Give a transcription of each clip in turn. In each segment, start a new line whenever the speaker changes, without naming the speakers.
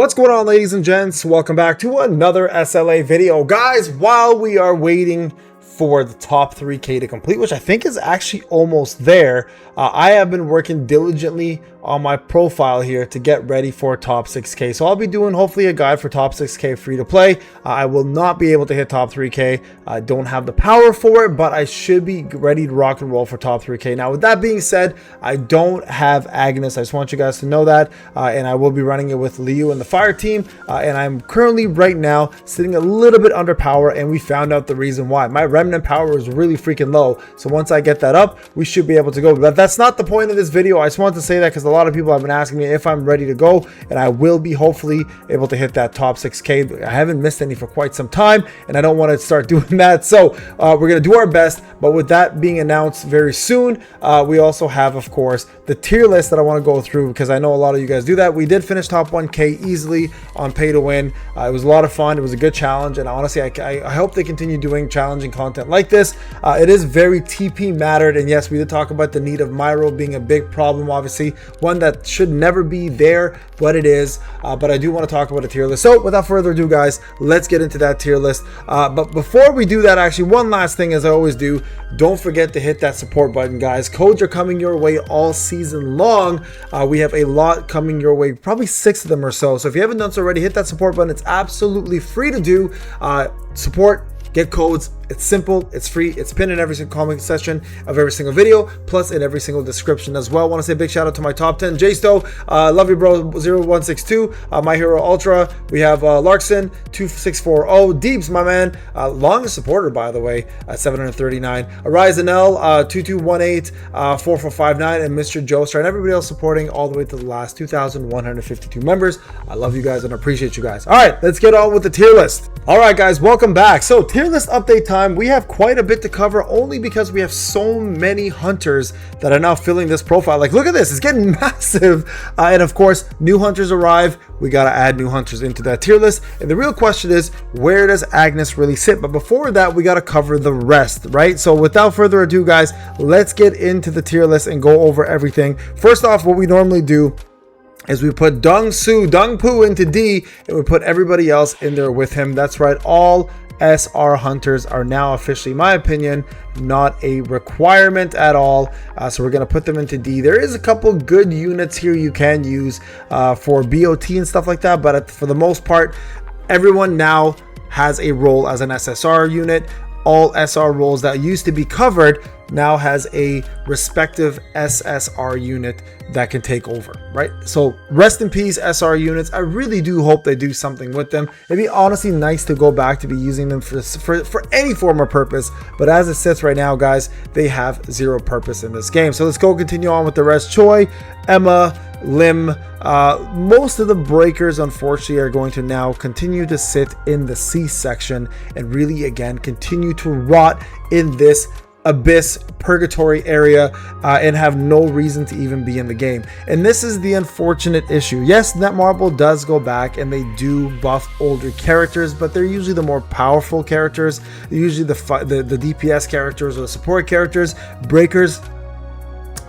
What's going on, ladies and gents? Welcome back to another SLA video. Guys, while we are waiting for the top 3K to complete, which I think is actually almost there, I have been working diligently on my profile here to get ready for top 6K. So I'll be doing hopefully a guide for top 6K free to play. I will not be able to hit top 3K. I don't have the power for it, but I should be ready to rock and roll for top 3K. Now, with that being said, I don't have Agnes. I just want you guys to know that. And I will be running it with Liu and the fire team. And I'm currently right now sitting a little bit under power, and we found out the reason why. My remnant power is really freaking low. So once I get that up, we should be able to go. But that's not the point of this video. I just wanted to say that because a lot of people have been asking me if I'm ready to go, and I will be hopefully able to hit that top 6K. I haven't missed any for quite some time, and I don't want to start doing that. So we're going to do our best. But with that being announced very soon, we also have, of course, the tier list that I want to go through, because I know a lot of you guys do that. We did finish top 1K easily on pay to win. It was a lot of fun. It was a good challenge, and honestly, I hope they continue doing challenging content like this. It is very TP mattered, and yes, we did talk about the need of Myro being a big problem, obviously one that should never be there, but it is. But I do want to talk about a tier list. So without further ado, guys, let's get into that tier list. But before we do that, actually, one last thing, as I always do, don't forget to hit that support button, guys. Codes are coming your way all season long. We have a lot coming your way, probably 6 of them or so. So if you haven't done so already, hit that support button. It's absolutely free to do. Support, get codes. It's simple, it's free, it's pinned in every single comment section of every single video, plus in every single description as well. I want to say a big shout out to my top 10, Jsto, love you bro, 0162, My Hero Ultra, we have Larkson, 2640, Deeps, my man, longest supporter by the way, at 739, Horizon L, 2218, 4459, and Mr. Joestar, and everybody else supporting all the way to the last 2,152 members. I love you guys and appreciate you guys. All right, let's get on with the tier list. All right, guys, welcome back. So tier list update time. We have quite a bit to cover, only because we have so many hunters that are now filling this profile. Like, look at this, it's getting massive. And of course, new hunters arrive. We got to add new hunters into that tier list. And the real question is, where does Agnes really sit? But before that, we got to cover the rest, right? So without further ado, guys, let's get into the tier list and go over everything. First off, what we normally do is we put Dung Poo into D, and we put everybody else in there with him. That's right, all SR hunters are now officially, in my opinion, not a requirement at all. So we're going to put them into D. There is a couple good units here you can use for BOT and stuff like that, but for the most part, everyone now has a role as an SSR unit. All SR roles that used to be covered now has a respective SSR unit that can take over, right? So rest in peace, SR units. I really do hope they do something with them. It'd be honestly nice to go back to be using them for any form of purpose, but as it sits right now, guys, they have zero purpose in this game. So let's go continue on with the rest. Choi, Emma, Lim, most of the breakers unfortunately are going to now continue to sit in the C section and really again continue to rot in this abyss purgatory area and have no reason to even be in the game. And this is the unfortunate issue. Yes, Netmarble does go back and they do buff older characters, but they're usually the more powerful characters, usually the DPS characters or the support characters. Breakers,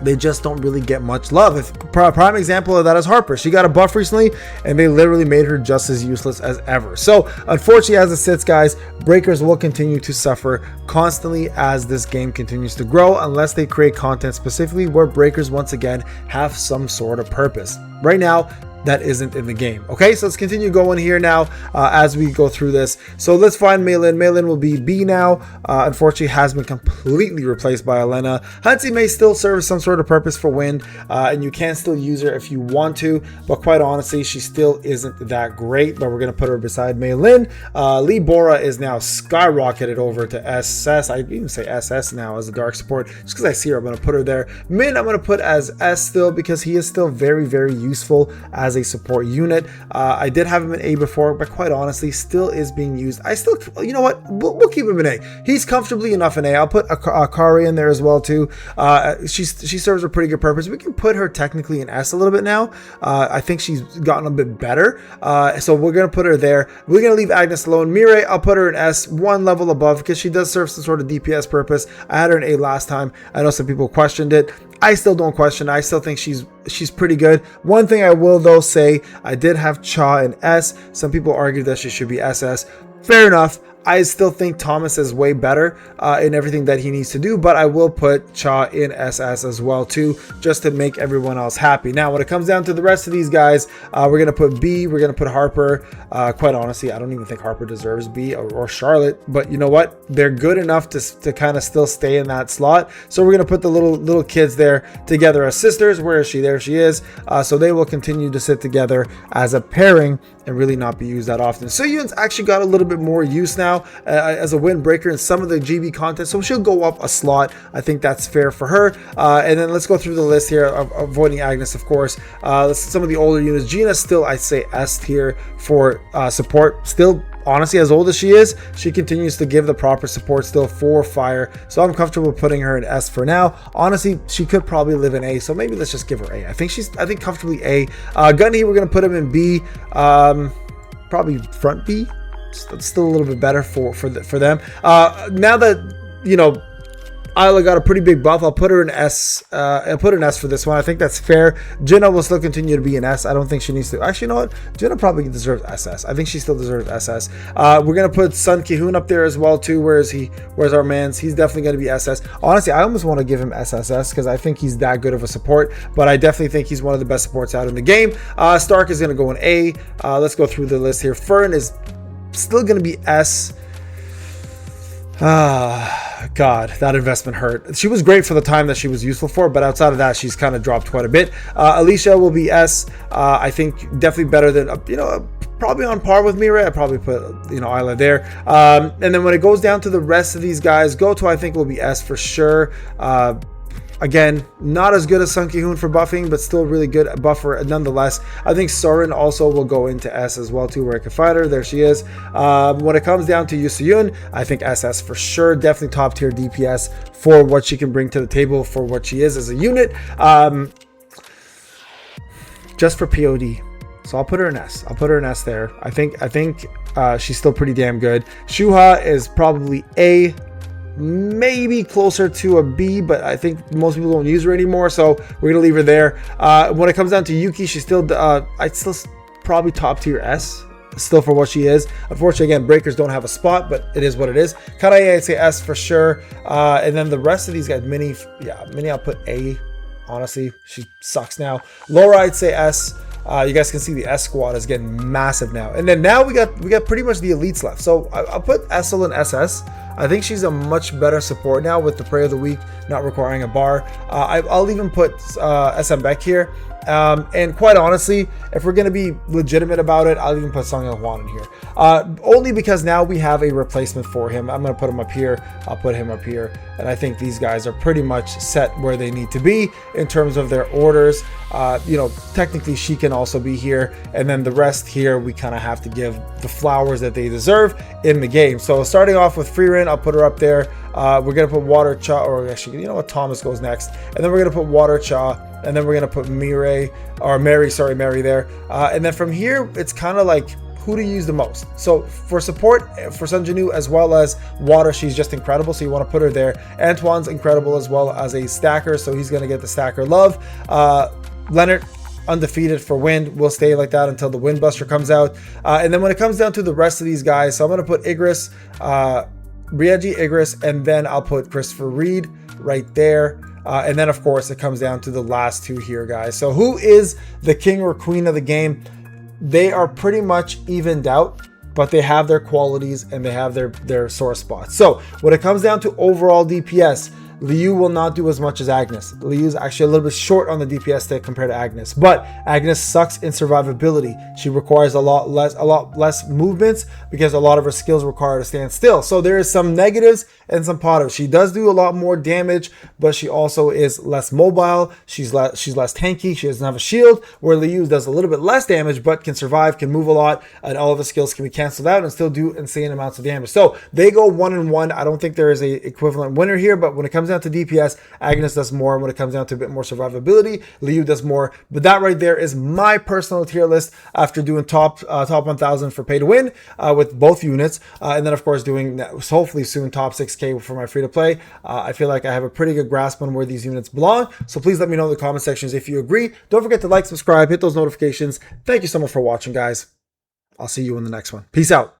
they just don't really get much love. If prime example of that is Harper. She got a buff recently and they literally made her just as useless as ever. So unfortunately, as it sits, guys, breakers will continue to suffer constantly as this game continues to grow, unless they create content specifically where breakers once again have some sort of purpose. Right now, that isn't in the game. Okay, so let's continue going here now as we go through this. So let's find Maylin. Maylin will be B now. Unfortunately, has been completely replaced by Elena. Hansi may still serve some sort of purpose for Wind, and you can still use her if you want to, but quite honestly, she still isn't that great, but we're going to put her beside Maylin. Lee Bora is now skyrocketed over to SS. I even say SS now as a dark support, just because I see her, I'm going to put her there. Min, I'm going to put as S still, because he is still very, very useful as a support unit. I did have him in A before, but quite honestly, still is being used. I still, you know what, we'll keep him in A. He's comfortably enough in A. I'll put Akari in there as well too. She serves a pretty good purpose. We can put her technically in S a little bit now. I think she's gotten a bit better. So we're gonna put her there. We're gonna leave Agnes alone. Mireille, I'll put her in S, one level above, because she does serve some sort of DPS purpose. I had her in A last time. I know some people questioned it. I still don't question it. I still think she's pretty good. One thing I will though say, I did have Cha in S. Some people argue that she should be SS. Fair enough. I still think Thomas is way better in everything that he needs to do, but I will put Cha in SS as well too, just to make everyone else happy. Now, when it comes down to the rest of these guys, we're going to put B, we're going to put Harper. Quite honestly, I don't even think Harper deserves B or Charlotte, but you know what? They're good enough to kind of still stay in that slot. So we're going to put the little kids there together as sisters. Where is she? There she is. So they will continue to sit together as a pairing and really not be used that often. Suyun's actually got a little bit more use now as a windbreaker in some of the GB content, so she'll go up a slot. I think that's fair for her. And then let's go through the list here, avoiding Agnes, of course. Some of the older units. Gina still, I'd say S tier for support. Still, honestly, as old as she is, she continues to give the proper support still for fire, so I'm comfortable putting her in S for now. Honestly, she could probably live in A, so maybe let's just give her A. I think comfortably A. Gunny, we're gonna put him in B, probably front B. Still a little bit better for them. Now that, you know, Isla got a pretty big buff, I'll put her in S. I'll put an S for this one. I think that's fair. Jinna will still continue to be an S. I don't think she needs to. Actually, you know what? Jinna probably deserves SS. I think she still deserves SS. We're gonna put Sun Ki-hoon up there as well too. Where's our man's? He's definitely gonna be SS. Honestly, I almost want to give him SSS because I think he's that good of a support. But I definitely think he's one of the best supports out in the game. Stark is gonna go in A. Let's go through the list here. Fern is still gonna be S. God, that investment hurt. She was great for the time that she was useful for, but outside of that, she's kind of dropped quite a bit. Alicia will be S. I think definitely better than, probably on par with Mirai. I probably put, Isla there. And then when it goes down to the rest of these guys, Goto I think will be S for sure. Again, not as good as Sun Ki-hoon for buffing, but still really good buffer nonetheless. I think Soren also will go into S as well too, where I can find her. There she is. When it comes down to Yu Soo-yoon, I think SS for sure. Definitely top tier DPS for what she can bring to the table, for what she is as a unit. Just for POD. So I'll put her in S. I'll put her in S there. I think she's still pretty damn good. Shuha is probably A. Maybe closer to a B, but I think most people don't use her anymore, so we're gonna leave her there. When it comes down to Yuki, she's still I'd still probably top tier S still for what she is. Unfortunately, again, breakers don't have a spot, but it is what it is. Kanae, I'd say S for sure. And then the rest of these guys, Minnie I'll put A. Honestly, she sucks now. Laura, I'd say S. You guys can see the S squad is getting massive now. And then now we got pretty much the elites left. So I'll put Essel and SS. I think she's a much better support now with the Prayer of the Week not requiring a bar. I'll even put SM Beck here. And quite honestly, if we're going to be legitimate about it, I'll even put Song Il-hwan in here. Only because now we have a replacement for him. I'm going to put him up here. I'll put him up here. And I think these guys are pretty much set where they need to be in terms of their orders. Technically she can also be here. And then the rest here, we kind of have to give the flowers that they deserve in the game. So starting off with Freerin, I'll put her up there. We're going to put Water Cha, or actually, you know what, Thomas goes next. And then we're going to put Water Cha. And then we're going to put Mary there. And then from here, it's kind of like who to use the most. So for support, for Sun Jin-woo as well as Water, she's just incredible. So you want to put her there. Antoine's incredible as well as a stacker. So he's going to get the stacker love. Leonard, undefeated for Wind, will stay like that until the Wind Buster comes out. And then when it comes down to the rest of these guys, so I'm going to put Igris, Rieji, Igris, and then I'll put Christopher Reed right there. And then, of course, it comes down to the last two here, guys. So who is the king or queen of the game? They are pretty much evened out, but they have their qualities and they have their sore spots. So when it comes down to overall DPS, Liu will not do as much as Agnes. Liu is actually a little bit short on the DPS stick compared to Agnes, but Agnes sucks in survivability. She requires a lot less movements because a lot of her skills require her to stand still. So there is some negatives and some positives. She does do a lot more damage, but she also is less mobile. She's less tanky. She doesn't have a shield, where Liu does a little bit less damage, but can survive, can move a lot, and all of the skills can be canceled out and still do insane amounts of damage. So they go 1-1. I don't think there is a equivalent winner here, but when it comes down to DPS, Agnes does more. When it comes down to a bit more survivability, Liu does more. But that right there is my personal tier list after doing top 1,000 for pay to win with both units, and then of course doing hopefully soon top 6K for my free to play. I feel like I have a pretty good grasp on where these units belong. So please let me know in the comment sections if you agree. Don't forget to like, subscribe, hit those notifications. Thank you so much for watching, guys. I'll see you in the next one. Peace out.